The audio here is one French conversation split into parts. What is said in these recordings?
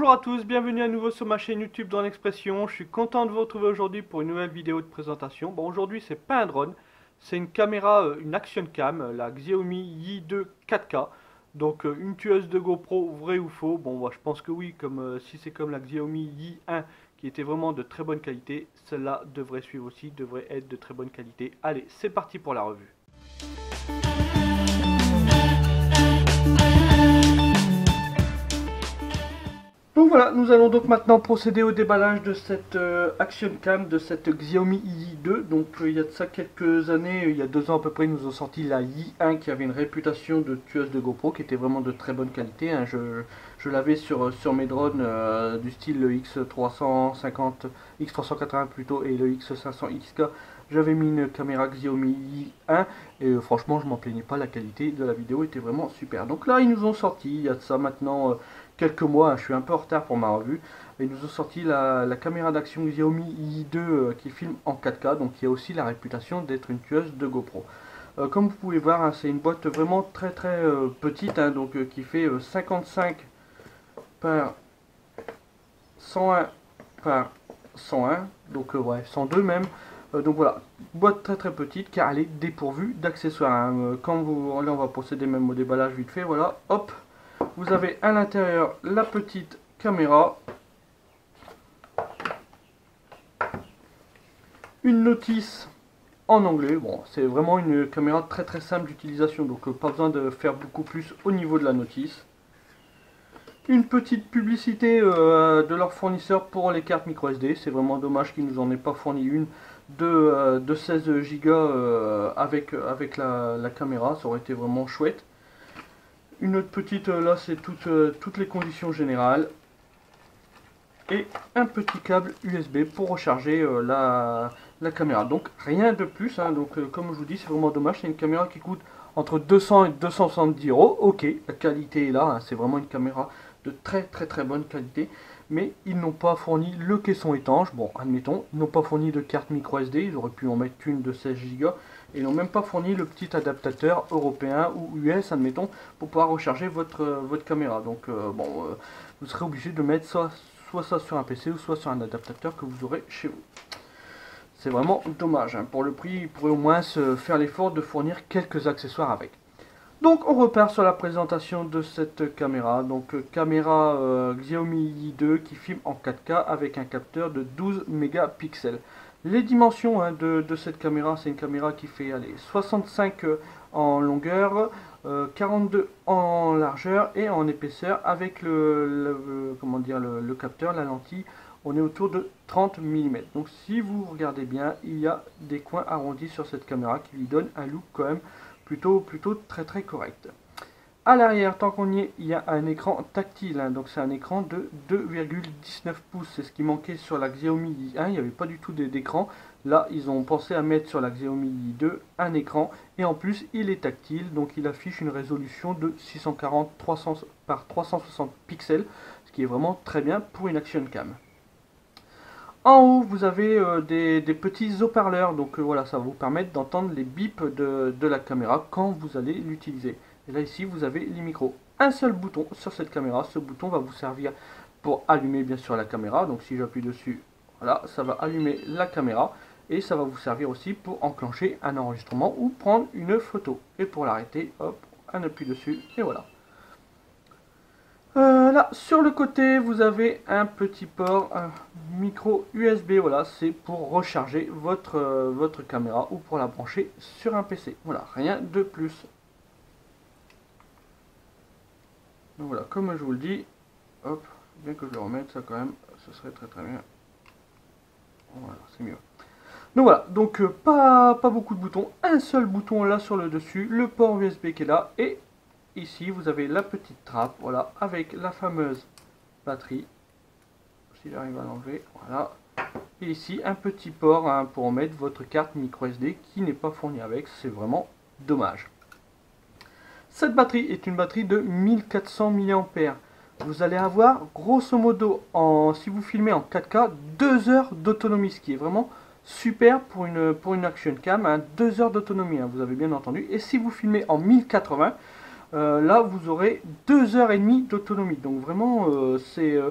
Bonjour à tous, bienvenue à nouveau sur ma chaîne YouTube dans l'expression. Je suis content de vous retrouver aujourd'hui pour une nouvelle vidéo de présentation. Bon, aujourd'hui c'est pas un drone, c'est une caméra, une action cam, la Xiaomi Yi2 4K. Donc une tueuse de GoPro, vrai ou faux? Bon, moi je pense que oui, comme si c'est comme la Xiaomi Yi1 qui était vraiment de très bonne qualité, celle-là devrait suivre aussi, devrait être de très bonne qualité. Allez, c'est parti pour la revue. Donc voilà, nous allons donc maintenant procéder au déballage de cette Action Cam, de cette Xiaomi Yi2. Donc il y a de ça quelques années, il y a 2 ans à peu près, ils nous ont sorti la Yi1 qui avait une réputation de tueuse de GoPro, qui était vraiment de très bonne qualité. Hein. Je l'avais sur mes drones du style le X350, X380 plutôt, et le X500XK. J'avais mis une caméra Xiaomi Yi1 et franchement je m'en plaignais pas, la qualité de la vidéo était vraiment super. Donc là ils nous ont sorti, il y a de ça maintenant quelques mois, hein, je suis un peu en retard pour ma revue, ils nous ont sorti la caméra d'action Xiaomi Yi2 qui filme en 4K, donc il y a aussi la réputation d'être une tueuse de GoPro. Comme vous pouvez voir, hein, c'est une boîte vraiment très petite, hein, donc qui fait 55 par 101 par 101, donc ouais, 102 même. Donc voilà, boîte très petite car elle est dépourvue d'accessoires. Hein. Quand vous, là on va procéder même au déballage vite fait, voilà, hop, vous avez à l'intérieur la petite caméra, une notice en anglais. Bon, c'est vraiment une caméra très simple d'utilisation, donc pas besoin de faire beaucoup plus au niveau de la notice. Une petite publicité de leur fournisseur pour les cartes micro SD. C'est vraiment dommage qu'ils nous en aient pas fourni une de 16 Go avec la caméra. Ça aurait été vraiment chouette. Une autre petite, là c'est toutes les conditions générales. Et un petit câble USB pour recharger la caméra. Donc rien de plus. Hein. Donc comme je vous dis, c'est vraiment dommage. C'est une caméra qui coûte entre 200 et 270 euros. Ok, la qualité est là. Hein. C'est vraiment une caméra de très bonne qualité, mais ils n'ont pas fourni le caisson étanche. Bon, admettons, ils n'ont pas fourni de carte micro SD, ils auraient pu en mettre une de 16 Go, et ils n'ont même pas fourni le petit adaptateur européen ou US, admettons, pour pouvoir recharger votre caméra. Donc vous serez obligé de mettre soit ça sur un PC ou soit sur un adaptateur que vous aurez chez vous. C'est vraiment dommage. Hein. Pour le prix, ils pourraient au moins se faire l'effort de fournir quelques accessoires avec. Donc on repart sur la présentation de cette caméra, donc caméra Xiaomi Yi2 qui filme en 4K avec un capteur de 12 mégapixels. Les dimensions de cette caméra, c'est une caméra qui fait 65 en longueur, 42 en largeur et en épaisseur avec comment dire, le capteur, la lentille, on est autour de 30 mm. Donc si vous regardez bien, il y a des coins arrondis sur cette caméra qui lui donnent un look quand même plutôt très correct. À l'arrière, tant qu'on y est, il y a un écran tactile, hein, donc c'est un écran de 2,19 pouces, c'est ce qui manquait sur la Xiaomi Yi1, il n'y avait pas du tout d'écran. Là, ils ont pensé à mettre sur la Xiaomi Yi2 un écran, et en plus, il est tactile, donc il affiche une résolution de 640 par 360 pixels, ce qui est vraiment très bien pour une action cam. En haut, vous avez des petits haut-parleurs, donc voilà, ça va vous permettre d'entendre les bips de la caméra quand vous allez l'utiliser. Et là, ici, vous avez les micros. Un seul bouton sur cette caméra, ce bouton va vous servir pour allumer bien sûr la caméra, donc si j'appuie dessus, voilà, ça va allumer la caméra, et ça va vous servir aussi pour enclencher un enregistrement ou prendre une photo. Et pour l'arrêter, hop, un appui dessus, et voilà. Là, sur le côté, vous avez un petit port, un micro USB, voilà, c'est pour recharger votre caméra ou pour la brancher sur un PC. Voilà, rien de plus. Donc voilà, comme je vous le dis, hop, bien que je le remette, ça quand même, ce serait très bien. Voilà, c'est mieux. Donc voilà, donc pas beaucoup de boutons, un seul bouton là sur le dessus, le port USB qui est là, et ici, vous avez la petite trappe, voilà, avec la fameuse batterie. Si j'arrive à l'enlever, voilà. Et ici, un petit port hein, pour mettre votre carte micro SD qui n'est pas fournie avec. C'est vraiment dommage. Cette batterie est une batterie de 1400 mAh. Vous allez avoir, grosso modo, si vous filmez en 4K, 2 heures d'autonomie, ce qui est vraiment super pour une action cam. Hein, 2 heures d'autonomie, hein, vous avez bien entendu. Et si vous filmez en 1080, là vous aurez 2h30 d'autonomie. Donc vraiment c'est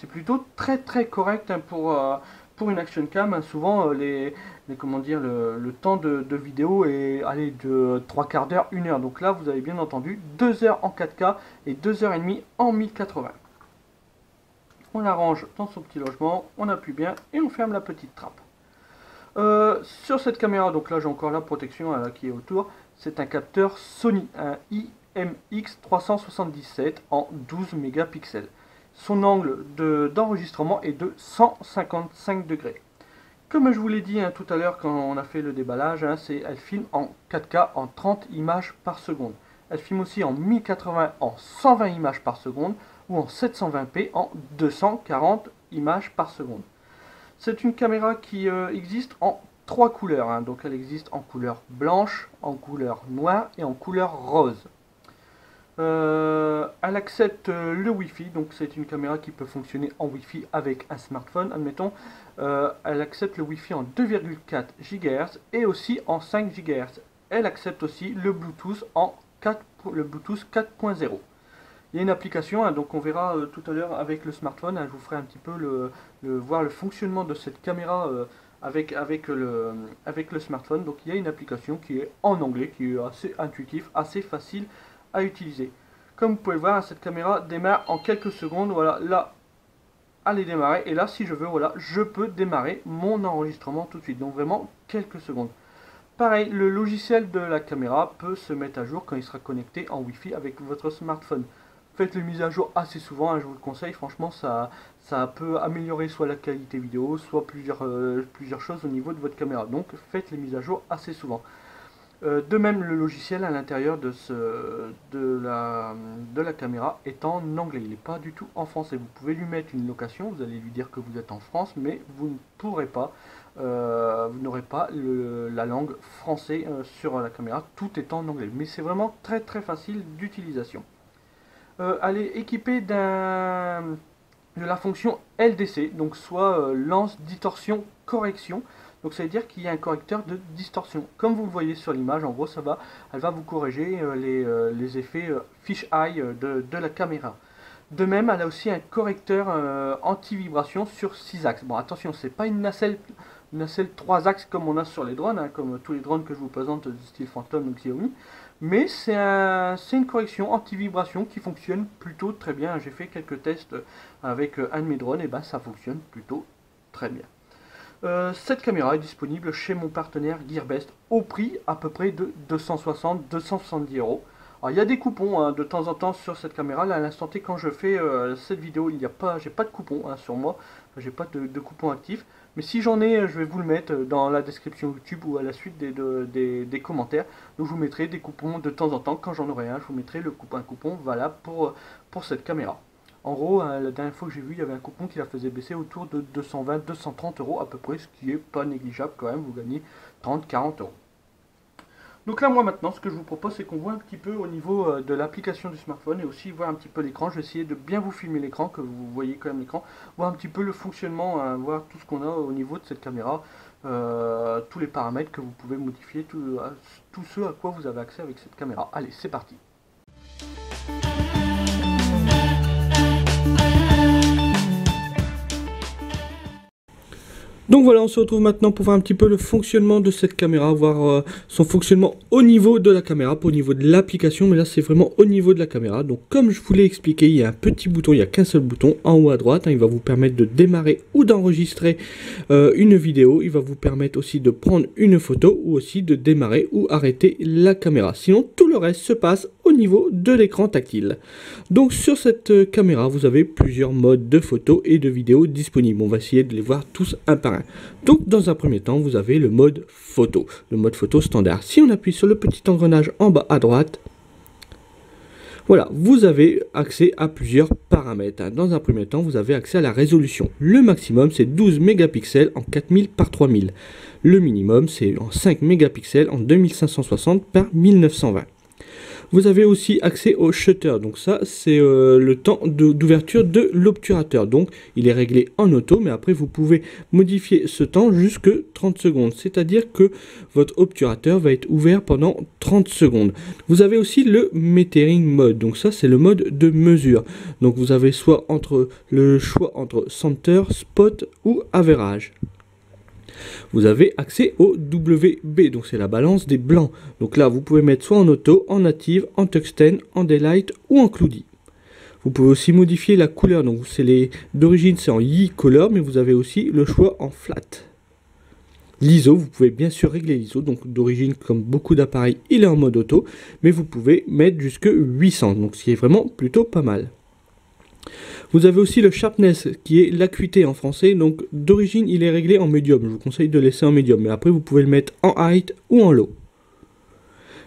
plutôt très très correct hein, pour une action cam. Hein. Souvent comment dire, le temps de vidéo est allez, de 3/4 d'heure, 1 heure. Donc là vous avez bien entendu 2 heures en 4K et 2h30 en 1080. On la range dans son petit logement, on appuie bien et on ferme la petite trappe. Sur cette caméra, donc là j'ai encore la protection là, qui est autour, c'est un capteur Sony, un IMX377 en 12 mégapixels. Son angle d'enregistrement est de 155 degrés. Comme je vous l'ai dit hein, tout à l'heure quand on a fait le déballage, hein, elle filme en 4K en 30 images par seconde. Elle filme aussi en 1080 en 120 images par seconde ou en 720p en 240 images par seconde. C'est une caméra qui existe en 3 couleurs. Hein. Donc elle existe en couleur blanche, en couleur noire et en couleur rose. Elle accepte le Wi-Fi, donc c'est une caméra qui peut fonctionner en Wi-Fi avec un smartphone, admettons. Elle accepte le Wi-Fi en 2,4 GHz et aussi en 5 GHz. Elle accepte aussi le Bluetooth le Bluetooth 4.0. Il y a une application, hein, donc on verra tout à l'heure avec le smartphone. Hein, je vous ferai un petit peu voir le fonctionnement de cette caméra avec le smartphone. Donc il y a une application qui est en anglais, qui est assez intuitif, assez facile à utiliser. Comme vous pouvez voir, cette caméra démarre en quelques secondes. Voilà, là, elle est démarrée. Et là, si je veux, voilà, je peux démarrer mon enregistrement tout de suite. Donc vraiment quelques secondes. Pareil, le logiciel de la caméra peut se mettre à jour quand il sera connecté en Wi-Fi avec votre smartphone. Faites les mises à jour assez souvent, hein, je vous le conseille, franchement ça peut améliorer soit la qualité vidéo, soit plusieurs choses au niveau de votre caméra. Donc faites les mises à jour assez souvent. De même, le logiciel à l'intérieur de la caméra est en anglais, il n'est pas du tout en français. Vous pouvez lui mettre une location, vous allez lui dire que vous êtes en France, mais vous ne pourrez pas, vous n'aurez pas la langue français sur la caméra, tout est en anglais. Mais c'est vraiment très très facile d'utilisation. Elle est équipée de la fonction LDC, donc soit lance distorsion correction. Donc ça veut dire qu'il y a un correcteur de distorsion. Comme vous le voyez sur l'image, en gros elle va vous corriger les effets fisheye de la caméra. De même, elle a aussi un correcteur anti-vibration sur 6 axes. Bon, attention, c'est pas une nacelle 3 axes comme on a sur les drones, hein, comme tous les drones que je vous présente du style Phantom ou Xiaomi. Mais c'est une correction anti-vibration qui fonctionne plutôt très bien. J'ai fait quelques tests avec un de mes drones et ben ça fonctionne plutôt très bien. Cette caméra est disponible chez mon partenaire Gearbest au prix à peu près de 260-270 €. Alors, il y a des coupons hein, de temps en temps sur cette caméra. Là à l'instant T quand je fais cette vidéo, j'ai pas de coupon hein, sur moi, j'ai pas de coupon actif. Mais si j'en ai, je vais vous le mettre dans la description YouTube ou à la suite des commentaires. Donc je vous mettrai des coupons de temps en temps. Quand j'en aurai un, je vous mettrai un coupon valable pour cette caméra. En gros, la dernière fois que j'ai vu, il y avait un coupon qui la faisait baisser autour de 220-230 € à peu près, ce qui est pas négligeable quand même, vous gagnez 30-40 €. Donc là, moi maintenant, ce que je vous propose, c'est qu'on voit un petit peu au niveau de l'application du smartphone et aussi voir un petit peu l'écran. Je vais essayer de bien vous filmer l'écran, que vous voyez quand même l'écran, voir un petit peu le fonctionnement, voir tout ce qu'on a au niveau de cette caméra, tous les paramètres que vous pouvez modifier, tout ce à quoi vous avez accès avec cette caméra. Allez, c'est parti. Donc voilà, on se retrouve maintenant pour voir un petit peu le fonctionnement de cette caméra, voir son fonctionnement au niveau de la caméra, pas au niveau de l'application, mais là c'est vraiment au niveau de la caméra. Donc comme je vous l'ai expliqué, il y a un petit bouton, il n'y a qu'un seul bouton en haut à droite, hein, il va vous permettre de démarrer ou d'enregistrer une vidéo, il va vous permettre aussi de prendre une photo ou aussi de démarrer ou arrêter la caméra. Sinon tout le reste se passe au niveau de l'écran tactile. Donc sur cette caméra, vous avez plusieurs modes de photos et de vidéos disponibles. On va essayer de les voir tous un par un. Donc dans un premier temps, vous avez le mode photo standard. Si on appuie sur le petit engrenage en bas à droite, voilà, vous avez accès à plusieurs paramètres. Dans un premier temps, vous avez accès à la résolution. Le maximum, c'est 12 mégapixels en 4000 par 3000. Le minimum, c'est en 5 mégapixels en 2560 par 1920. Vous avez aussi accès au shutter, donc ça c'est le temps d'ouverture de l'obturateur, donc il est réglé en auto, mais après vous pouvez modifier ce temps jusque 30 secondes, c'est-à-dire que votre obturateur va être ouvert pendant 30 secondes. Vous avez aussi le metering mode, donc ça c'est le mode de mesure, donc vous avez soit le choix entre center, spot ou average. Vous avez accès au WB, donc c'est la balance des blancs. Donc là, vous pouvez mettre soit en auto, en native, en tungstène, en daylight ou en cloudy. Vous pouvez aussi modifier la couleur, donc d'origine c'est en Yi color, mais vous avez aussi le choix en flat. L'ISO, vous pouvez bien sûr régler l'ISO, donc d'origine comme beaucoup d'appareils, il est en mode auto, mais vous pouvez mettre jusque 800, donc ce qui est vraiment plutôt pas mal. Vous avez aussi le sharpness qui est l'acuité en français, donc d'origine il est réglé en médium, je vous conseille de laisser en médium, mais après vous pouvez le mettre en height ou en low.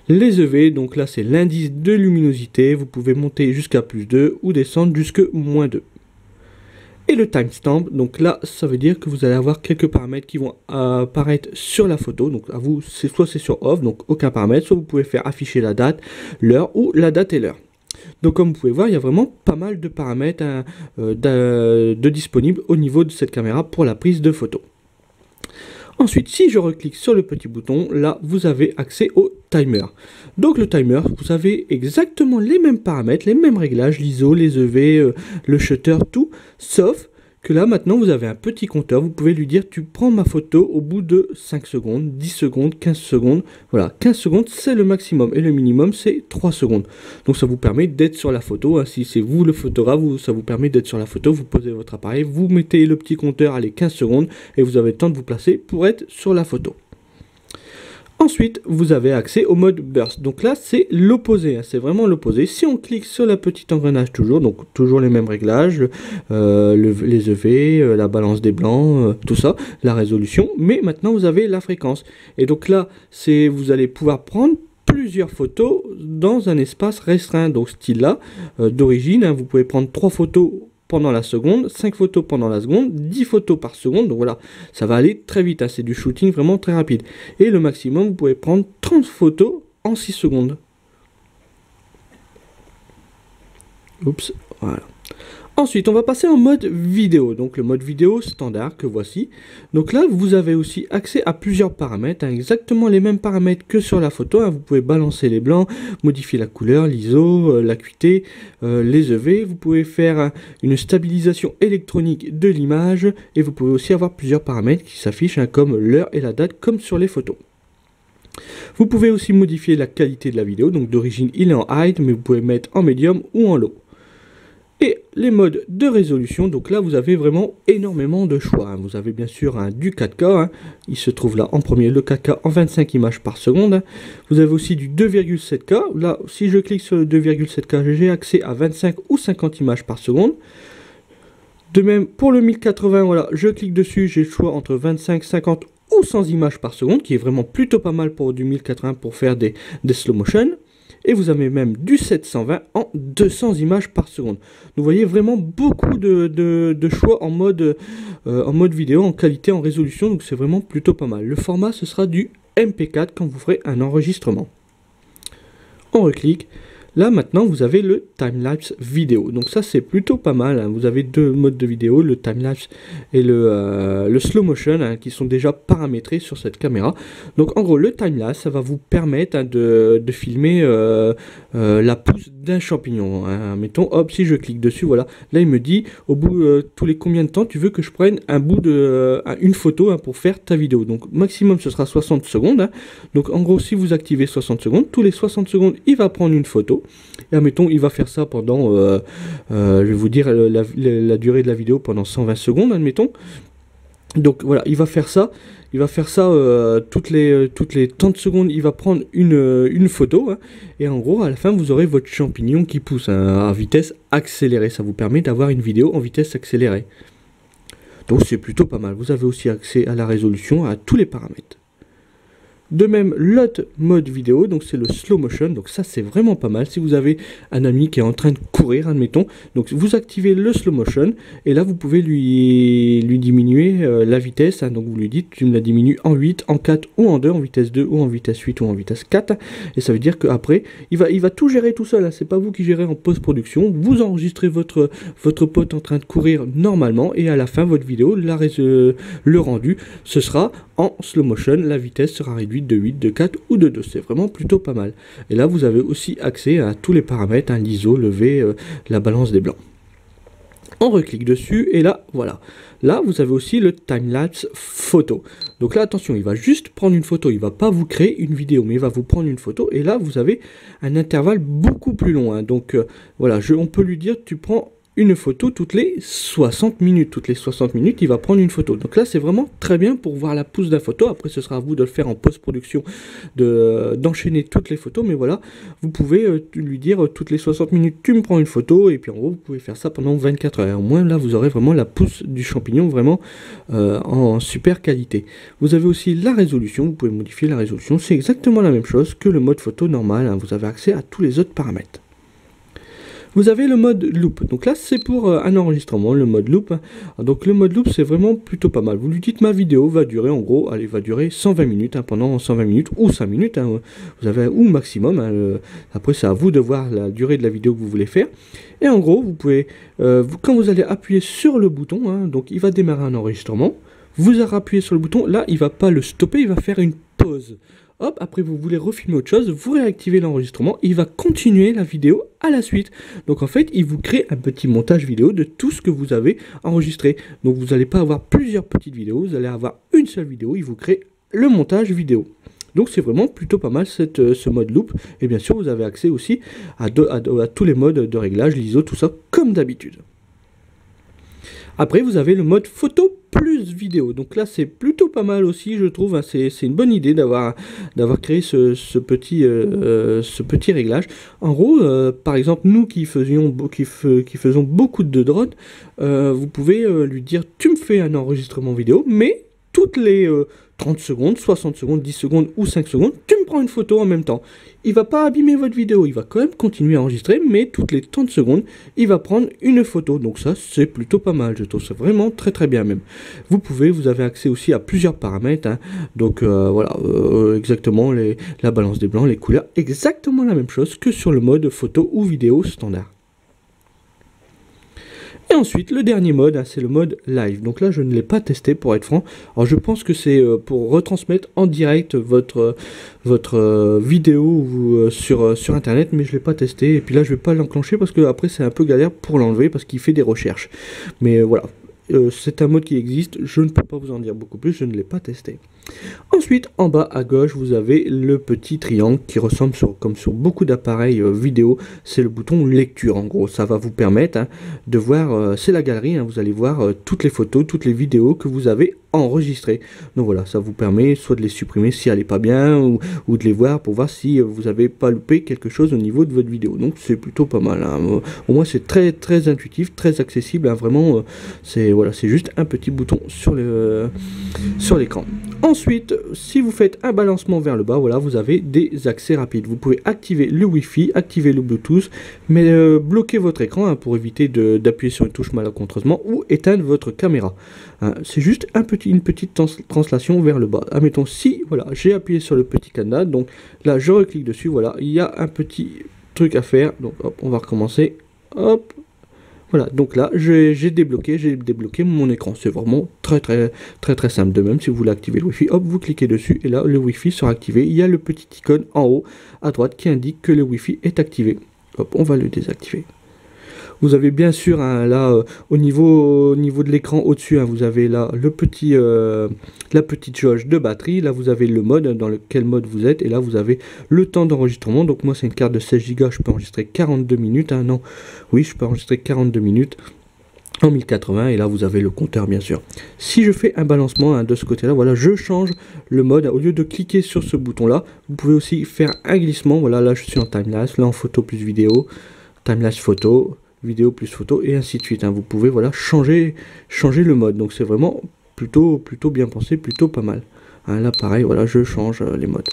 Les EV, donc là c'est l'indice de luminosité, vous pouvez monter jusqu'à +2 ou descendre jusque -2. Et le timestamp, donc là ça veut dire que vous allez avoir quelques paramètres qui vont apparaître sur la photo, donc à vous soit c'est sur off, donc aucun paramètre, soit vous pouvez faire afficher la date, l'heure ou la date et l'heure. Donc comme vous pouvez voir, il y a vraiment pas mal de paramètres de disponibles au niveau de cette caméra pour la prise de photos. Ensuite, si je reclique sur le petit bouton, là vous avez accès au timer. Donc le timer, vous avez exactement les mêmes paramètres, les mêmes réglages, l'ISO, les EV, le shutter, tout, sauf que là maintenant vous avez un petit compteur, vous pouvez lui dire tu prends ma photo au bout de 5 secondes, 10 secondes, 15 secondes, voilà, 15 secondes c'est le maximum et le minimum c'est 3 secondes. Donc ça vous permet d'être sur la photo, hein. Si c'est vous le photographe, ça vous permet d'être sur la photo, vous posez votre appareil, vous mettez le petit compteur à les 15 secondes et vous avez le temps de vous placer pour être sur la photo. Ensuite, vous avez accès au mode burst. Donc là, c'est l'opposé, hein, c'est vraiment l'opposé. Si on clique sur la petite engrenage toujours, donc toujours les mêmes réglages, les EV, la balance des blancs, tout ça, la résolution, mais maintenant vous avez la fréquence. Et donc là, vous allez pouvoir prendre plusieurs photos dans un espace restreint. Donc style là, d'origine, hein, vous pouvez prendre 3 photos pendant la seconde, 5 photos pendant la seconde, 10 photos par seconde, donc voilà, ça va aller très vite, hein, c'est du shooting vraiment très rapide. Et le maximum, vous pouvez prendre 30 photos en 6 secondes. Oups, voilà. Ensuite, on va passer en mode vidéo, donc le mode vidéo standard que voici. Donc là, vous avez aussi accès à plusieurs paramètres, hein, exactement les mêmes paramètres que sur la photo, hein. Vous pouvez balancer les blancs, modifier la couleur, l'ISO, l'acuité, les EV. Vous pouvez faire une stabilisation électronique de l'image et vous pouvez aussi avoir plusieurs paramètres qui s'affichent, hein, comme l'heure et la date, comme sur les photos. Vous pouvez aussi modifier la qualité de la vidéo, donc d'origine il est en high, mais vous pouvez mettre en médium ou en low. Et les modes de résolution, donc là vous avez vraiment énormément de choix, hein. Vous avez bien sûr du 4K, hein. Il se trouve là en premier le 4K en 25 images par seconde, hein. Vous avez aussi du 2,7K, là si je clique sur le 2,7K j'ai accès à 25 ou 50 images par seconde. De même pour le 1080, voilà, je clique dessus, j'ai le choix entre 25, 50 ou 100 images par seconde, qui est vraiment plutôt pas mal pour du 1080 pour faire des slow motion. Et vous avez même du 720 en 200 images par seconde. Vous voyez vraiment beaucoup de choix en mode vidéo, en qualité, en résolution, donc c'est vraiment plutôt pas mal. Le format, ce sera du MP4 quand vous ferez un enregistrement. On reclique. Là maintenant vous avez le timelapse vidéo, donc ça c'est plutôt pas mal, hein. Vous avez deux modes de vidéo, le timelapse et le slow motion, hein, qui sont déjà paramétrés sur cette caméra. Donc en gros le timelapse ça va vous permettre, hein, de filmer la pousse d'un champignon, hein. Mettons hop, si je clique dessus, voilà, là il me dit au bout tous les combien de temps tu veux que je prenne un bout une photo, hein, pour faire ta vidéo. Donc maximum ce sera 60 secondes, hein. Donc en gros si vous activez 60 secondes, tous les 60 secondes il va prendre une photo. Et admettons, il va faire ça pendant, je vais vous dire la durée de la vidéo pendant 120 secondes, admettons. Donc voilà, il va faire ça toutes les 30 secondes, il va prendre une photo, hein, et en gros, à la fin, vous aurez votre champignon qui pousse, hein, à vitesse accélérée. Ça vous permet d'avoir une vidéo en vitesse accélérée. Donc c'est plutôt pas mal. Vous avez aussi accès à la résolution, à tous les paramètres. De même, l'autre mode vidéo, donc c'est le slow motion, donc ça c'est vraiment pas mal. Si vous avez un ami qui est en train de courir, admettons, donc vous activez le slow motion, et là vous pouvez lui diminuer la vitesse, hein, donc vous lui dites, tu me la diminues en 8, en 4 ou en 2, en vitesse 2 ou en vitesse 8 ou en vitesse 4, et ça veut dire qu'après, il va tout gérer tout seul, hein, c'est pas vous qui gérez en post-production, vous enregistrez votre pote en train de courir normalement, et à la fin, votre vidéo, le rendu, ce sera en slow motion, la vitesse sera réduite de 8, de 4 ou de 2, c'est vraiment plutôt pas mal. Et là, vous avez aussi accès à tous les paramètres, hein, l'ISO, le V, la balance des blancs. On reclique dessus et là, voilà. Là, vous avez aussi le time-lapse photo. Donc là, attention, il va juste prendre une photo. Il ne va pas vous créer une vidéo, mais il va vous prendre une photo. Et là, vous avez un intervalle beaucoup plus long, hein. Donc voilà, on peut lui dire, tu prends une photo toutes les 60 minutes. Toutes les 60 minutes, il va prendre une photo. Donc là, c'est vraiment très bien pour voir la pousse d'un photo. Après, ce sera à vous de le faire en post-production, d'enchaîner toutes les photos. Mais voilà, vous pouvez lui dire toutes les 60 minutes, tu me prends une photo. Et puis en gros, vous pouvez faire ça pendant 24 heures. Au moins, là, vous aurez vraiment la pousse du champignon vraiment en super qualité. Vous avez aussi la résolution. Vous pouvez modifier la résolution. C'est exactement la même chose que le mode photo normal, hein. Vous avez accès à tous les autres paramètres. Vous avez le mode loop, donc là c'est pour un enregistrement, le mode loop. Donc le mode loop c'est vraiment plutôt pas mal. Vous lui dites ma vidéo va durer en gros, allez, va durer 120 minutes, hein, pendant 120 minutes ou 5 minutes, hein, vous avez ou maximum, hein, après c'est à vous de voir la durée de la vidéo que vous voulez faire. Et en gros vous pouvez, quand vous allez appuyer sur le bouton, hein, donc il va démarrer un enregistrement, vous appuyez sur le bouton, là il va pas le stopper, il va faire une pause. Hop, après vous voulez refilmer autre chose, vous réactivez l'enregistrement, il va continuer la vidéo à la suite. Donc en fait, il vous crée un petit montage vidéo de tout ce que vous avez enregistré. Donc vous n'allez pas avoir plusieurs petites vidéos, vous allez avoir une seule vidéo, il vous crée le montage vidéo. Donc c'est vraiment plutôt pas mal ce mode loop. Et bien sûr, vous avez accès aussi à tous les modes de réglage, l'ISO, tout ça, comme d'habitude. Après, vous avez le mode photo plus vidéo. Donc là, c'est plutôt pas mal aussi, je trouve. Hein, c'est une bonne idée d'avoir créé ce petit réglage. En gros, par exemple, nous qui faisons beaucoup de drones, vous pouvez lui dire, tu me fais un enregistrement vidéo, mais toutes les 30 secondes, 60 secondes, 10 secondes ou 5 secondes, tu me prends une photo en même temps. Il va pas abîmer votre vidéo, il va quand même continuer à enregistrer, mais toutes les 30 secondes, il va prendre une photo. Donc ça, c'est plutôt pas mal, je trouve ça vraiment très très bien même. Vous avez accès aussi à plusieurs paramètres, hein. Donc voilà, exactement la balance des blancs, les couleurs, exactement la même chose que sur le mode photo ou vidéo standard. Et ensuite, le dernier mode, hein, c'est le mode live. Donc là, je ne l'ai pas testé pour être franc. Alors je pense que c'est pour retransmettre en direct votre vidéo sur Internet, mais je ne l'ai pas testé. Et puis là, je ne vais pas l'enclencher parce que après c'est un peu galère pour l'enlever parce qu'il fait des recherches. Mais voilà. C'est un mode qui existe, je ne peux pas vous en dire beaucoup plus, je ne l'ai pas testé. Ensuite, en bas à gauche, vous avez le petit triangle qui ressemble comme sur beaucoup d'appareils vidéo. C'est le bouton lecture, en gros. Ça va vous permettre, hein, de voir, c'est la galerie, hein, vous allez voir toutes les photos, toutes les vidéos que vous avez enregistrées. Donc voilà, ça vous permet soit de les supprimer si elle n'est pas bien, ou de les voir pour voir si vous n'avez pas loupé quelque chose au niveau de votre vidéo. Donc c'est plutôt pas mal, hein. Au moins c'est très très intuitif, très accessible, hein, vraiment, c'est juste un petit bouton sur l'écran. Ensuite, si vous faites un balancement vers le bas, voilà, vous avez des accès rapides. Vous pouvez activer le Wi-Fi, activer le Bluetooth, mais bloquer votre écran, hein, pour éviter d'appuyer sur une touche malencontreusement ou éteindre votre caméra. Hein, c'est juste une petite translation vers le bas. Admettons, si voilà, j'ai appuyé sur le petit cadenas, donc là je reclique dessus, voilà, il y a un petit truc à faire. Donc hop, on va recommencer. Hop. Voilà, donc là, j'ai débloqué mon écran. C'est vraiment très simple. De même, si vous voulez activer le Wi-Fi, hop, vous cliquez dessus et là, le Wi-Fi sera activé. Il y a le petit icône en haut à droite qui indique que le Wi-Fi est activé. Hop, on va le désactiver. Vous avez bien sûr, hein, là, au niveau de l'écran au-dessus, hein, vous avez là la petite jauge de batterie. Là, vous avez le mode, dans quel mode vous êtes. Et là, vous avez le temps d'enregistrement. Donc moi, c'est une carte de 16 Go. Je peux enregistrer 42 minutes. Hein, non, oui, je peux enregistrer 42 minutes en 1080. Et là, vous avez le compteur, bien sûr. Si je fais un balancement, hein, de ce côté-là, voilà, je change le mode. Au lieu de cliquer sur ce bouton-là, vous pouvez aussi faire un glissement. Voilà, là, je suis en timelapse. Là, en photo plus vidéo. Timelapse photo. Vidéo plus photo et ainsi de suite, hein. Vous pouvez, voilà, changer le mode. Donc c'est vraiment plutôt bien pensé, plutôt pas mal. Hein, là pareil, voilà, je change les modes.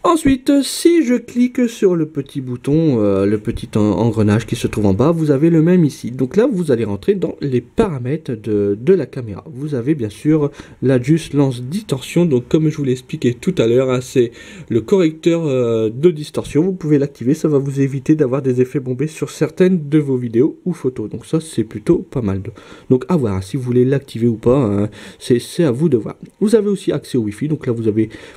Ensuite, si je clique sur le petit bouton, le petit engrenage qui se trouve en bas, vous avez le même ici. Donc là, vous allez rentrer dans les paramètres de la caméra. Vous avez bien sûr l'adjust lance distorsion. Donc comme je vous l'ai expliqué tout à l'heure, hein, c'est le correcteur de distorsion. Vous pouvez l'activer, ça va vous éviter d'avoir des effets bombés sur certaines de vos vidéos ou photos. Donc ça, c'est plutôt pas mal. Donc à voir, hein, si vous voulez l'activer ou pas, hein, c'est à vous de voir. Vous avez aussi accès au Wi-Fi. Donc là, vous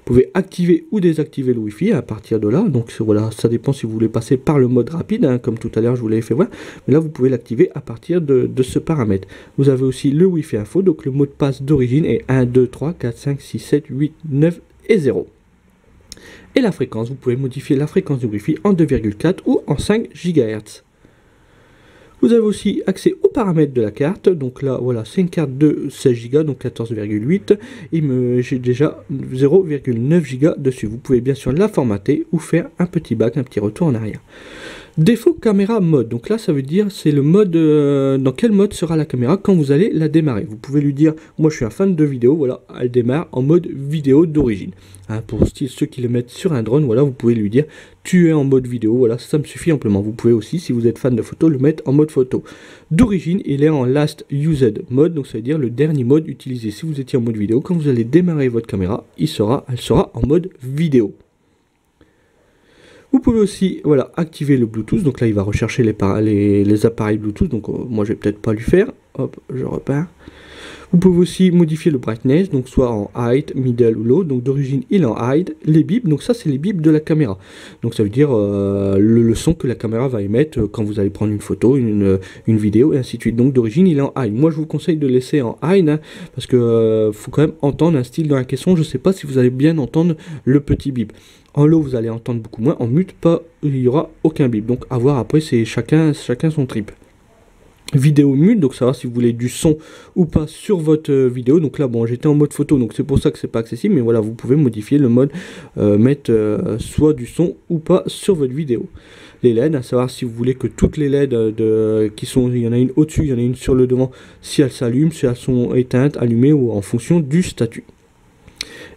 pouvez activer ou désactiver le Wi-Fi à partir de là. Donc voilà, ça dépend si vous voulez passer par le mode rapide, hein, comme tout à l'heure je vous l'avais fait voir, mais là vous pouvez l'activer à partir de ce paramètre. Vous avez aussi le Wi-Fi info, donc le mot de passe d'origine est 1 2 3 4 5 6 7 8 9 et 0. Et la fréquence, vous pouvez modifier la fréquence du Wi-Fi en 2,4 ou en 5 GHz. Vous avez aussi accès aux paramètres de la carte. Donc là, voilà, c'est une carte de 16 Go, donc 14,8. J'ai déjà 0,9 Go dessus. Vous pouvez bien sûr la formater ou faire un petit back, un petit retour en arrière. Défaut caméra mode, donc là ça veut dire c'est le mode, dans quel mode sera la caméra quand vous allez la démarrer. Vous pouvez lui dire, moi je suis un fan de vidéo, voilà, elle démarre en mode vidéo d'origine. Hein, pour ceux qui le mettent sur un drone, voilà, vous pouvez lui dire, tu es en mode vidéo, voilà, ça me suffit amplement. Vous pouvez aussi, si vous êtes fan de photo, le mettre en mode photo. D'origine, il est en last used mode, donc ça veut dire le dernier mode utilisé. Si vous étiez en mode vidéo, quand vous allez démarrer votre caméra, elle sera en mode vidéo. Vous pouvez aussi, voilà, activer le Bluetooth. Donc là, il va rechercher les appareils Bluetooth. Donc moi, je vais peut-être pas lui faire. Hop, je repars. Vous pouvez aussi modifier le brightness, donc soit en height, middle ou low. Donc d'origine, il est en height. Les bips, donc ça, c'est les bips de la caméra. Donc ça veut dire le son que la caméra va émettre quand vous allez prendre une photo, une vidéo, et ainsi de suite. Donc d'origine, il est en high. Moi, je vous conseille de laisser en high, hein, parce que faut quand même entendre un style dans la caisson. Je ne sais pas si vous allez bien entendre le petit bip. En low, vous allez entendre beaucoup moins. En mute, il n'y aura aucun bip. Donc à voir après, c'est chacun son trip. Vidéo mute, donc savoir si vous voulez du son ou pas sur votre vidéo. Donc là, bon, j'étais en mode photo, donc c'est pour ça que c'est pas accessible. Mais voilà, vous pouvez modifier le mode, mettre soit du son ou pas sur votre vidéo. Les LED, à savoir si vous voulez que toutes les LED il y en a une au-dessus, il y en a une sur le devant, si elles s'allument, si elles sont éteintes, allumées ou en fonction du statut.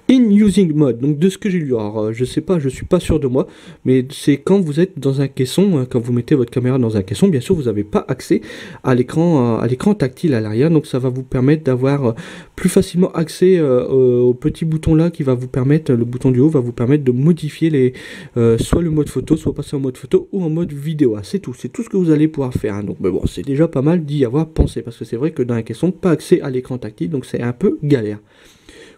In using mode, donc de ce que j'ai lu, alors je sais pas, je suis pas sûr de moi, mais c'est quand vous êtes dans un caisson, quand vous mettez votre caméra dans un caisson, bien sûr vous n'avez pas accès à l'écran tactile à l'arrière, donc ça va vous permettre d'avoir plus facilement accès au petit bouton là qui va vous permettre, le bouton du haut va vous permettre de modifier soit le mode photo, soit passer en mode photo ou en mode vidéo. C'est tout ce que vous allez pouvoir faire, hein. Donc mais bon, c'est déjà pas mal d'y avoir pensé, parce que c'est vrai que dans un caisson, pas accès à l'écran tactile, donc c'est un peu galère.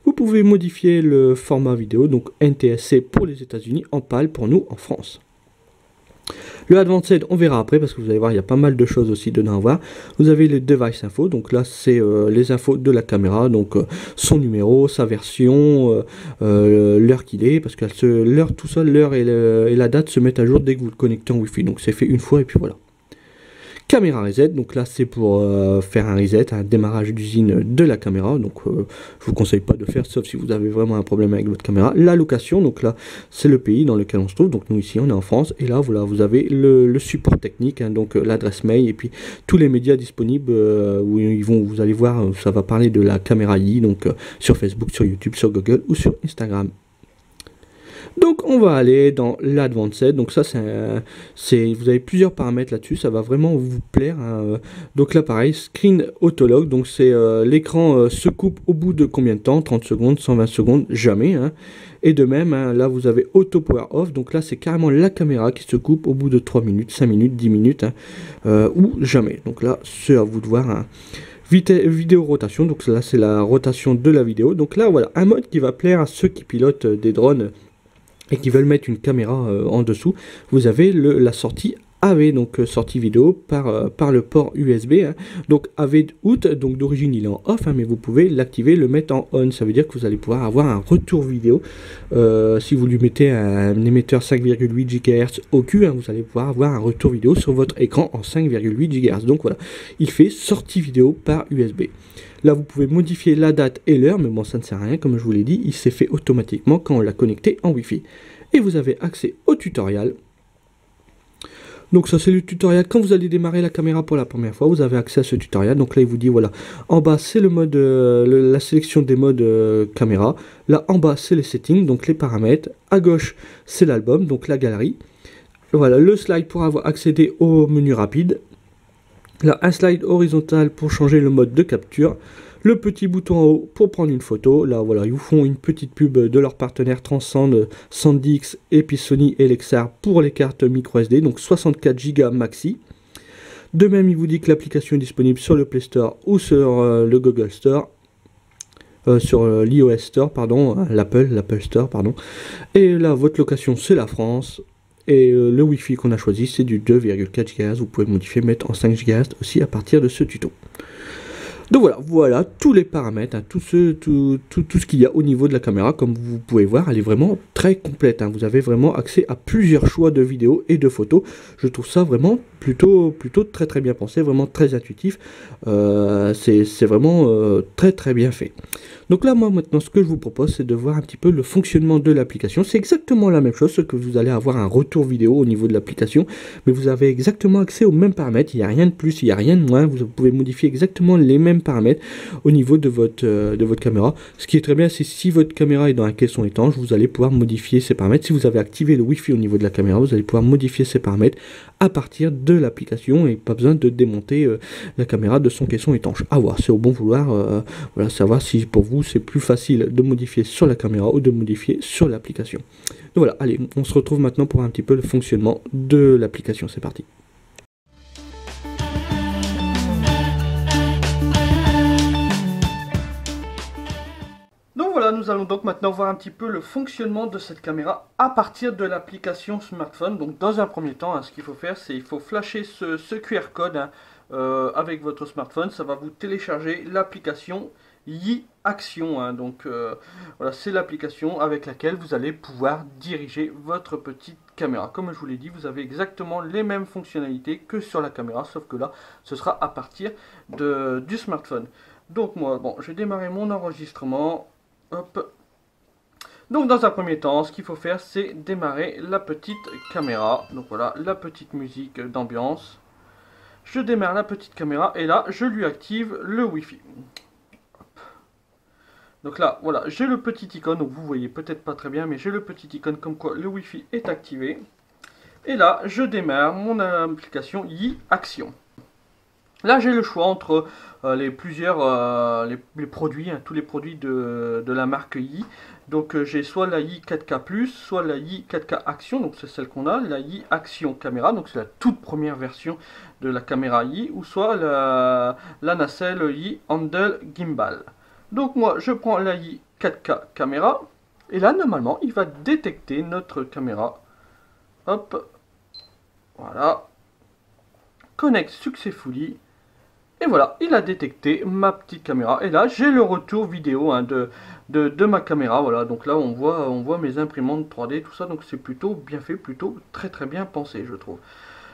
Vous pouvez modifier le format vidéo, donc NTSC pour les États-Unis, en PAL pour nous en France. Le Advanced, on verra après, parce que vous allez voir, il y a pas mal de choses aussi dedans à voir. Vous avez le Device Info, donc là c'est les infos de la caméra, donc son numéro, sa version, l'heure qu'il est, parce que l'heure tout seul, l'heure et la date se mettent à jour dès que vous le connectez en Wi-Fi, donc c'est fait une fois et puis voilà. Caméra reset, donc là c'est pour faire un reset, un démarrage d'usine de la caméra, donc je vous conseille pas de faire, sauf si vous avez vraiment un problème avec votre caméra. La location, donc là c'est le pays dans lequel on se trouve, donc nous ici on est en France, et là voilà, vous avez le support technique, hein, donc l'adresse mail, et puis tous les médias disponibles où vous allez voir, ça va parler de la caméra I, donc sur Facebook, sur YouTube, sur Google ou sur Instagram. Donc on va aller dans l'Advanced, donc ça vous avez plusieurs paramètres là-dessus, ça va vraiment vous plaire, hein. Donc là pareil, Screen Autolog, donc c'est l'écran se coupe au bout de combien de temps, 30 secondes, 120 secondes, jamais, hein. Et de même, hein, là vous avez Auto Power Off, donc là c'est carrément la caméra qui se coupe au bout de 3 minutes, 5 minutes, 10 minutes, hein, ou jamais. Donc là c'est à vous de voir, hein. Vidéo rotation, donc là c'est la rotation de la vidéo, donc là voilà, un mode qui va plaire à ceux qui pilotent des drones et qui veulent mettre une caméra en dessous. Vous avez la sortie AV, donc sortie vidéo par le port USB, hein. Donc AV out, donc d'origine il est en off, hein, mais vous pouvez l'activer, le mettre en on. Ça veut dire que vous allez pouvoir avoir un retour vidéo. Si vous lui mettez un émetteur 5,8 GHz au cul, hein, vous allez pouvoir avoir un retour vidéo sur votre écran en 5,8 GHz. Donc voilà, il fait sortie vidéo par USB. Là, vous pouvez modifier la date et l'heure, mais bon, ça ne sert à rien, comme je vous l'ai dit, il s'est fait automatiquement quand on l'a connecté en Wi-Fi. Et vous avez accès au tutoriel. Donc ça c'est le tutoriel, quand vous allez démarrer la caméra pour la première fois, vous avez accès à ce tutoriel. Donc là il vous dit voilà, en bas c'est le mode, la sélection des modes caméra. Là en bas c'est les settings, donc les paramètres. À gauche c'est l'album, donc la galerie. Voilà, le slide pour avoir accédé au menu rapide. Là un slide horizontal pour changer le mode de capture. Le petit bouton en haut pour prendre une photo. Là, voilà, ils vous font une petite pub de leur partenaire Transcend, SanDisk et puis Sony et Lexar pour les cartes micro SD, donc 64 Go maxi. De même, il vous dit que l'application est disponible sur le Play Store ou sur le Google Store. Sur l'iOS Store, pardon, l'Apple Store, pardon. Et là, votre location, c'est la France. Et le Wi-Fi qu'on a choisi, c'est du 2,4 GHz. Vous pouvez modifier, mettre en 5 GHz aussi à partir de ce tuto. Donc voilà tous les paramètres, hein, tout ce qu'il y a au niveau de la caméra. Comme vous pouvez voir, elle est vraiment très complète, hein. Vous avez vraiment accès à plusieurs choix de vidéos et de photos. Je trouve ça vraiment plutôt très bien pensé, vraiment très intuitif. C'est vraiment très bien fait. Donc là, moi maintenant, ce que je vous propose, c'est de voir un petit peu le fonctionnement de l'application. C'est exactement la même chose, ce que vous allez avoir un retour vidéo au niveau de l'application, mais vous avez exactement accès aux mêmes paramètres. Il n'y a rien de plus, il n'y a rien de moins. Vous pouvez modifier exactement les mêmes paramètres au niveau de votre caméra. Ce qui est très bien, c'est si votre caméra est dans un caisson étanche, vous allez pouvoir modifier ces paramètres. Si vous avez activé le Wi-Fi au niveau de la caméra, vous allez pouvoir modifier ces paramètres à partir de l'application et pas besoin de démonter la caméra de son caisson étanche. À voir, c'est au bon vouloir. Voilà, savoir si pour vous c'est plus facile de modifier sur la caméra ou de modifier sur l'application. Donc voilà, allez, on se retrouve maintenant pour un petit peu le fonctionnement de l'application. C'est parti. Donc voilà, nous allons donc maintenant voir un petit peu le fonctionnement de cette caméra à partir de l'application smartphone. Donc dans un premier temps, hein, ce qu'il faut faire, c'est il faut flasher ce QR code, hein, avec votre smartphone. Ça va vous télécharger l'application Yi Action, hein. Donc voilà, c'est l'application avec laquelle vous allez pouvoir diriger votre petite caméra. Comme je vous l'ai dit, vous avez exactement les mêmes fonctionnalités que sur la caméra, sauf que là, ce sera à partir du smartphone. Donc moi, bon, je vais démarrer mon enregistrement. Hop. Donc dans un premier temps, ce qu'il faut faire, c'est démarrer la petite caméra. Donc voilà, la petite musique d'ambiance. Je démarre la petite caméra et là, je lui active le Wi-Fi. Donc là, voilà, j'ai le petit icône. Donc vous voyez peut-être pas très bien, mais j'ai le petit icône comme quoi le Wi-Fi est activé. Et là, je démarre mon application Yi Action. Là, j'ai le choix entre les produits, hein, tous les produits de la marque Yi. Donc, j'ai soit la Yi 4K+, soit la Yi 4K Action, donc c'est celle qu'on a, la Yi Action Caméra, donc c'est la toute première version de la caméra Yi, ou soit la nacelle Yi Handle Gimbal. Donc, moi, je prends la Yi 4K Caméra, et là, normalement, il va détecter notre caméra. Hop, voilà. Connect successfully. Et voilà, il a détecté ma petite caméra. Et là, j'ai le retour vidéo, hein, de ma caméra. Voilà, donc là, on voit mes imprimantes 3D, tout ça. Donc c'est plutôt bien fait, plutôt très bien pensé, je trouve.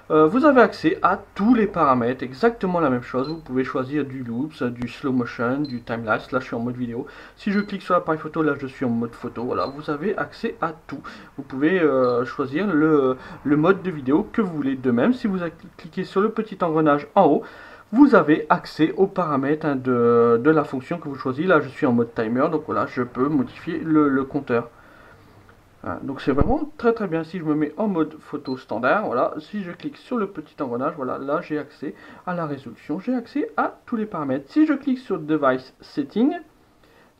Vous avez accès à tous les paramètres, exactement la même chose. Vous pouvez choisir du loops, du slow motion, du time-lapse. Là, je suis en mode vidéo. Si je clique sur l'appareil photo, là, je suis en mode photo. Voilà, vous avez accès à tout. Vous pouvez choisir le mode de vidéo que vous voulez. De même, si vous cliquez sur le petit engrenage en haut, vous avez accès aux paramètres, hein, de la fonction que vous choisissez. Là, je suis en mode timer, donc voilà, je peux modifier le compteur. Voilà, donc c'est vraiment très bien. Si je me mets en mode photo standard, voilà, si je clique sur le petit engrenage, voilà, là j'ai accès à la résolution, j'ai accès à tous les paramètres. Si je clique sur Device Setting,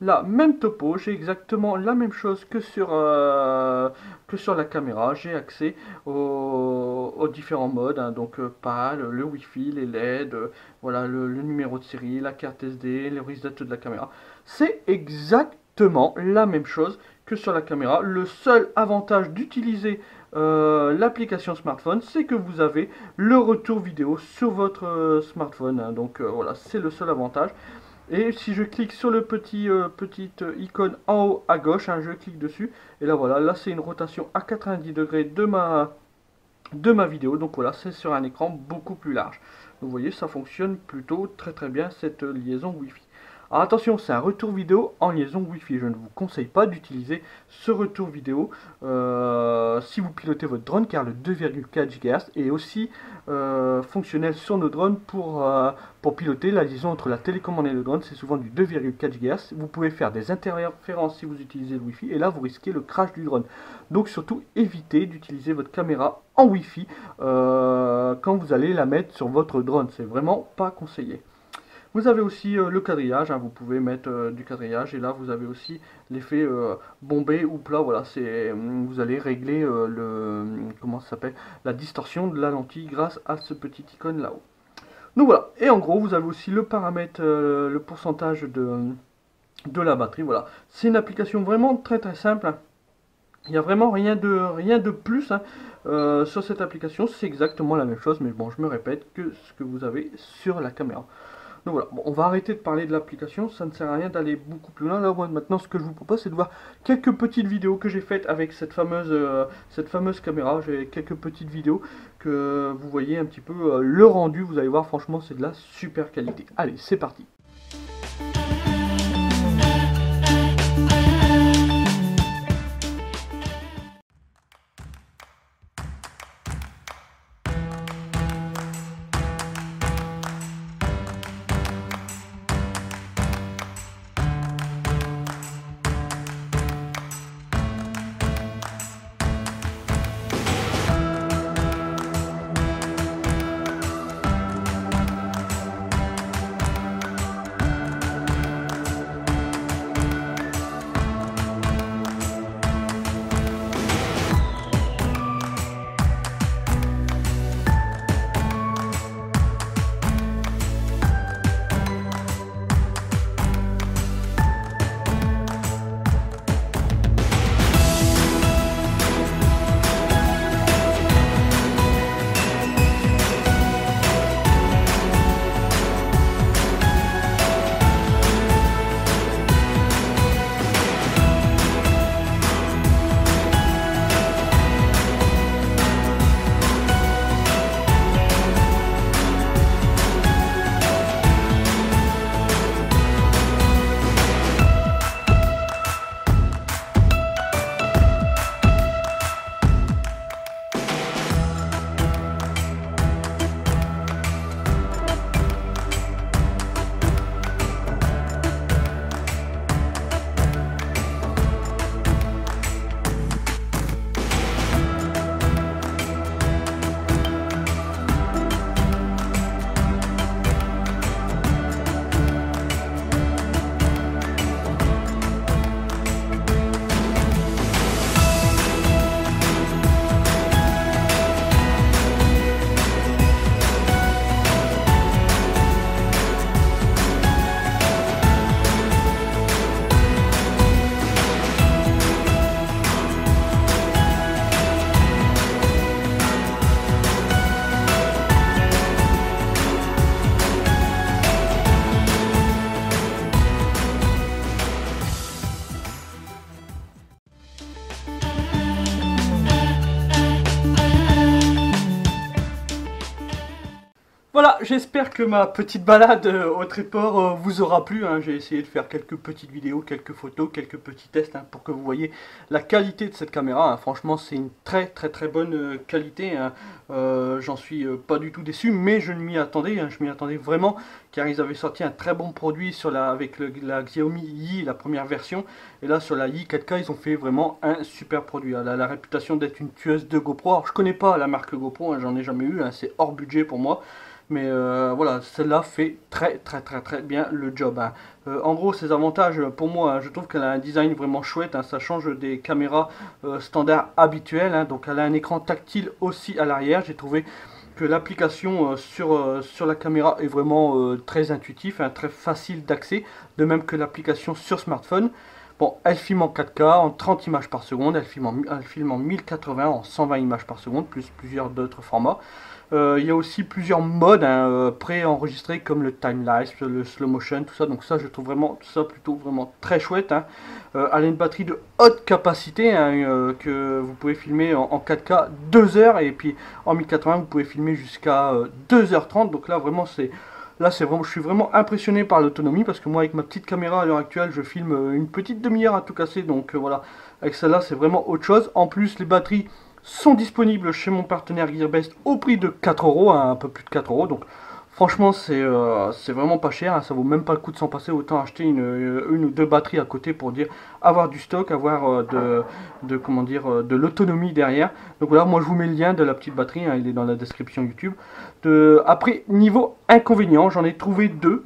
là, même topo, j'ai exactement la même chose que sur la caméra. J'ai accès aux différents modes, hein, donc PAL, le Wi-Fi, les LED, voilà, le numéro de série, la carte SD, les risettes de la caméra. C'est exactement la même chose que sur la caméra. Le seul avantage d'utiliser l'application smartphone, c'est que vous avez le retour vidéo sur votre smartphone, hein. Donc voilà, c'est le seul avantage. Et si je clique sur le petite icône en haut à gauche, hein, je clique dessus, et là voilà, là c'est une rotation à 90 degrés de ma vidéo, donc voilà, c'est sur un écran beaucoup plus large. Vous voyez, ça fonctionne plutôt très bien cette liaison Wi-Fi. Alors attention, c'est un retour vidéo en liaison Wi-Fi. Je ne vous conseille pas d'utiliser ce retour vidéo si vous pilotez votre drone, car le 2,4 GHz est aussi fonctionnel sur nos drones pour piloter la liaison entre la télécommande et le drone. C'est souvent du 2,4 GHz. Vous pouvez faire des interférences si vous utilisez le Wi-Fi, et là vous risquez le crash du drone. Donc surtout évitez d'utiliser votre caméra en Wi-Fi quand vous allez la mettre sur votre drone. C'est vraiment pas conseillé. Vous avez aussi le quadrillage, hein, vous pouvez mettre du quadrillage, et là vous avez aussi l'effet bombé ou plat. Voilà, vous allez régler comment ça s'appelle, la distorsion de la lentille grâce à ce petit icône là-haut. Donc voilà, et en gros vous avez aussi le paramètre, le pourcentage de la batterie. Voilà, c'est une application vraiment très très simple, hein. Il n'y a vraiment rien de plus, hein, sur cette application. C'est exactement la même chose, mais bon, je me répète, que ce que vous avez sur la caméra. Donc voilà, bon, on va arrêter de parler de l'application, ça ne sert à rien d'aller beaucoup plus loin. Là, maintenant, ce que je vous propose, c'est de voir quelques petites vidéos que j'ai faites avec cette fameuse caméra. J'ai quelques petites vidéos que vous voyez un petit peu le rendu. Vous allez voir, franchement, c'est de la super qualité. Allez, c'est parti. Voilà, j'espère que ma petite balade au Tréport vous aura plu, hein. J'ai essayé de faire quelques petites vidéos, quelques photos, quelques petits tests, hein, pour que vous voyez la qualité de cette caméra, hein. Franchement, c'est une très bonne qualité, hein. J'en suis pas du tout déçu, mais je m'y attendais, hein. Je m'y attendais vraiment, car ils avaient sorti un très bon produit avec la Xiaomi Yi, la première version. Et là, sur la Yi 4K, ils ont fait vraiment un super produit. Elle a la réputation d'être une tueuse de GoPro. Alors, je connais pas la marque GoPro, hein, j'en ai jamais eu, hein, c'est hors budget pour moi. Mais voilà, celle-là fait très bien le job, hein. En gros, ses avantages, pour moi, hein, je trouve qu'elle a un design vraiment chouette, hein. Ça change des caméras standards habituelles, hein. Donc elle a un écran tactile aussi à l'arrière. J'ai trouvé que l'application sur la caméra est vraiment très intuitive, hein, très facile d'accès, de même que l'application sur smartphone. Bon, elle filme en 4K, en 30 images par seconde, elle filme en 1080, en 120 images par seconde, plus plusieurs d'autres formats. Il y a aussi plusieurs modes, hein, pré-enregistrés, comme le time-lapse, le slow motion, tout ça. Donc ça, je trouve vraiment tout ça plutôt vraiment très chouette, hein. Elle a une batterie de haute capacité, hein, que vous pouvez filmer en 4K 2 heures, et puis en 1080 vous pouvez filmer jusqu'à 2h30. Donc là vraiment Là, je suis vraiment impressionné par l'autonomie parce que moi, avec ma petite caméra à l'heure actuelle, je filme une petite demi-heure à tout casser. Donc voilà, avec celle-là, c'est vraiment autre chose. En plus, les batteries sont disponibles chez mon partenaire Gearbest au prix de 4 euros, hein, un peu plus de 4 euros. Donc franchement, c'est vraiment pas cher, hein, ça vaut même pas le coup de s'en passer. Autant acheter une ou deux batteries à côté pour dire avoir du stock, avoir comment dire, de l'autonomie derrière. Donc voilà, moi je vous mets le lien de la petite batterie, hein, il est dans la description YouTube. Après, niveau inconvénients, j'en ai trouvé deux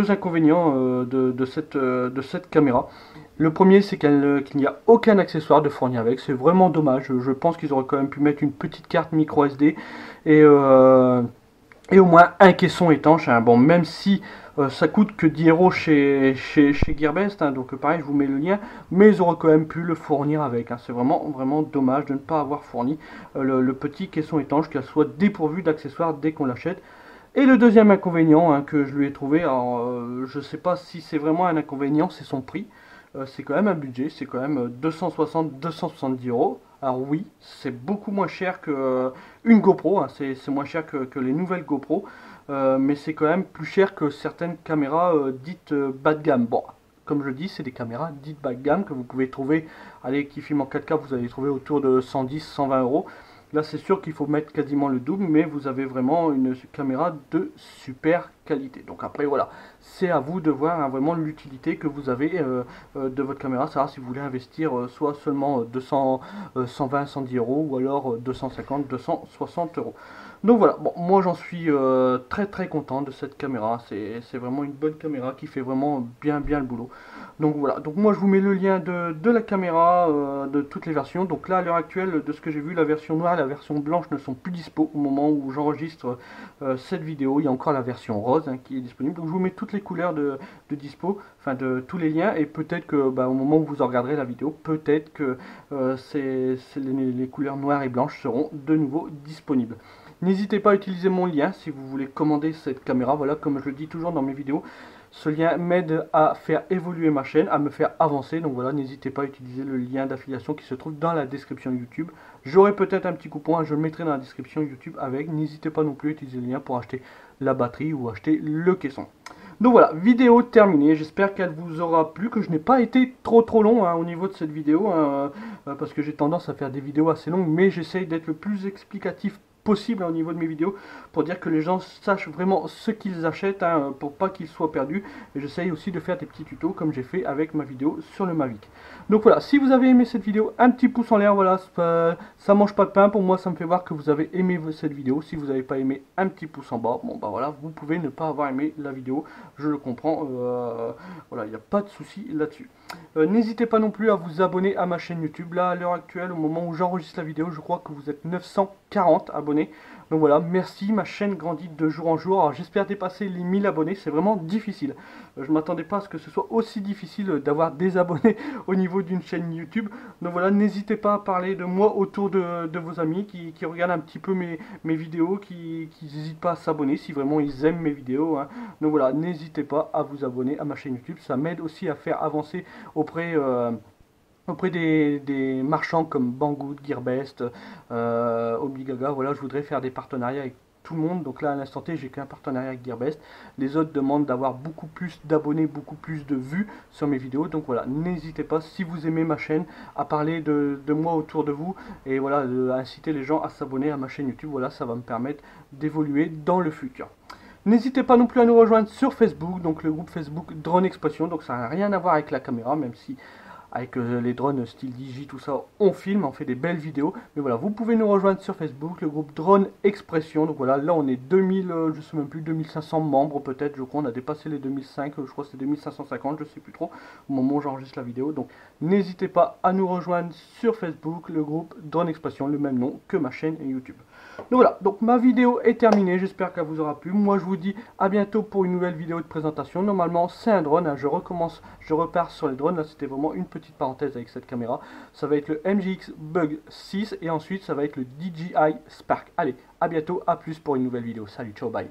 inconvénients de cette caméra. Le premier, c'est qu'il n'y a aucun accessoire de fourni avec, c'est vraiment dommage. Je pense qu'ils auraient quand même pu mettre une petite carte micro SD et au moins un caisson étanche, hein. Bon, même si ça coûte que 10 euros chez Gearbest, hein, donc pareil, je vous mets le lien, mais ils auraient quand même pu le fournir avec, hein. C'est vraiment dommage de ne pas avoir fourni le petit caisson étanche, qu'elle soit dépourvu d'accessoires dès qu'on l'achète. Et le deuxième inconvénient, hein, que je lui ai trouvé, alors je ne sais pas si c'est vraiment un inconvénient, c'est son prix. C'est quand même un budget, c'est quand même 260-270 euros. Alors oui, c'est beaucoup moins cher que une GoPro, hein, c'est moins cher que les nouvelles GoPro, mais c'est quand même plus cher que certaines caméras dites bas de gamme. Bon, comme je dis, c'est des caméras dites bas de gamme que vous pouvez trouver, allez, qui filment en 4K, vous allez trouver autour de 110-120 euros. Là, c'est sûr qu'il faut mettre quasiment le double, mais vous avez vraiment une caméra de super qualité. Donc après, voilà, c'est à vous de voir, hein, vraiment l'utilité que vous avez de votre caméra. Savoir si vous voulez investir soit seulement 120, 110 euros, ou alors 250, 260 euros. Donc voilà, bon, moi j'en suis très content de cette caméra. C'est vraiment une bonne caméra qui fait vraiment bien le boulot. Donc voilà, donc moi je vous mets le lien de la caméra, de toutes les versions. Donc là, à l'heure actuelle, de ce que j'ai vu, la version noire et la version blanche ne sont plus dispo au moment où j'enregistre cette vidéo. Il y a encore la version rose, hein, qui est disponible. Donc je vous mets toutes les couleurs de dispo, enfin de tous les liens. Et peut-être que au moment où vous en regarderez la vidéo, peut-être que les couleurs noires et blanches seront de nouveau disponibles. N'hésitez pas à utiliser mon lien si vous voulez commander cette caméra. Voilà, comme je le dis toujours dans mes vidéos, ce lien m'aide à faire évoluer ma chaîne, à me faire avancer. Donc voilà, n'hésitez pas à utiliser le lien d'affiliation qui se trouve dans la description YouTube. J'aurai peut-être un petit coupon, hein, je le mettrai dans la description YouTube avec. N'hésitez pas non plus à utiliser le lien pour acheter la batterie ou acheter le caisson. Donc voilà, vidéo terminée, j'espère qu'elle vous aura plu, que je n'ai pas été trop long, hein, au niveau de cette vidéo, hein, parce que j'ai tendance à faire des vidéos assez longues, mais j'essaye d'être le plus explicatif possible, hein, au niveau de mes vidéos, pour dire que les gens sachent vraiment ce qu'ils achètent, hein, pour pas qu'ils soient perdus. Et j'essaye aussi de faire des petits tutos comme j'ai fait avec ma vidéo sur le Mavic. Donc voilà, si vous avez aimé cette vidéo, un petit pouce en l'air, voilà, ça mange pas de pain, pour moi ça me fait voir que vous avez aimé cette vidéo. Si vous n'avez pas aimé, un petit pouce en bas, bon bah voilà, vous pouvez ne pas avoir aimé la vidéo, je le comprends, voilà, il n'y a pas de souci là-dessus. N'hésitez pas non plus à vous abonner à ma chaîne YouTube. Là, à l'heure actuelle, au moment où j'enregistre la vidéo, je crois que vous êtes 940 abonnés. Donc voilà, merci, ma chaîne grandit de jour en jour. Alors j'espère dépasser les 1000 abonnés, c'est vraiment difficile. Je m'attendais pas à ce que ce soit aussi difficile d'avoir des abonnés au niveau d'une chaîne YouTube. Donc voilà, n'hésitez pas à parler de moi autour de vos amis qui regardent un petit peu mes vidéos, qui n'hésitent pas à s'abonner si vraiment ils aiment mes vidéos, hein. Donc voilà, n'hésitez pas à vous abonner à ma chaîne YouTube, ça m'aide aussi à faire avancer auprès des marchands comme Banggood, Gearbest, Obligaga. Voilà, je voudrais faire des partenariats avec tout le monde. Donc là, à l'instant T, j'ai qu'un partenariat avec Gearbest. Les autres demandent d'avoir beaucoup plus d'abonnés, beaucoup plus de vues sur mes vidéos. Donc voilà, n'hésitez pas, si vous aimez ma chaîne, à parler de moi autour de vous. Et voilà, à inciter les gens à s'abonner à ma chaîne YouTube. Voilà, ça va me permettre d'évoluer dans le futur. N'hésitez pas non plus à nous rejoindre sur Facebook, donc le groupe Facebook Drone Expression. Donc ça n'a rien à voir avec la caméra, même si avec les drones style Digi, tout ça, on filme, on fait des belles vidéos. Mais voilà, vous pouvez nous rejoindre sur Facebook, le groupe Drone Expression. Donc voilà, là on est 2000, je sais même plus, 2500 membres peut-être, je crois. On a dépassé les 2005, je crois que c'est 2550, je sais plus trop, au moment où j'enregistre la vidéo. Donc n'hésitez pas à nous rejoindre sur Facebook, le groupe Drone Expression, le même nom que ma chaîne YouTube. Donc voilà, donc ma vidéo est terminée, j'espère qu'elle vous aura plu. Moi je vous dis à bientôt pour une nouvelle vidéo de présentation. Normalement c'est un drone, hein, je repars sur les drones. Là c'était vraiment une petite parenthèse avec cette caméra. Ça va être le MGX Bug 6 et ensuite ça va être le DJI Spark. Allez, à bientôt, à plus pour une nouvelle vidéo. Salut, ciao, bye.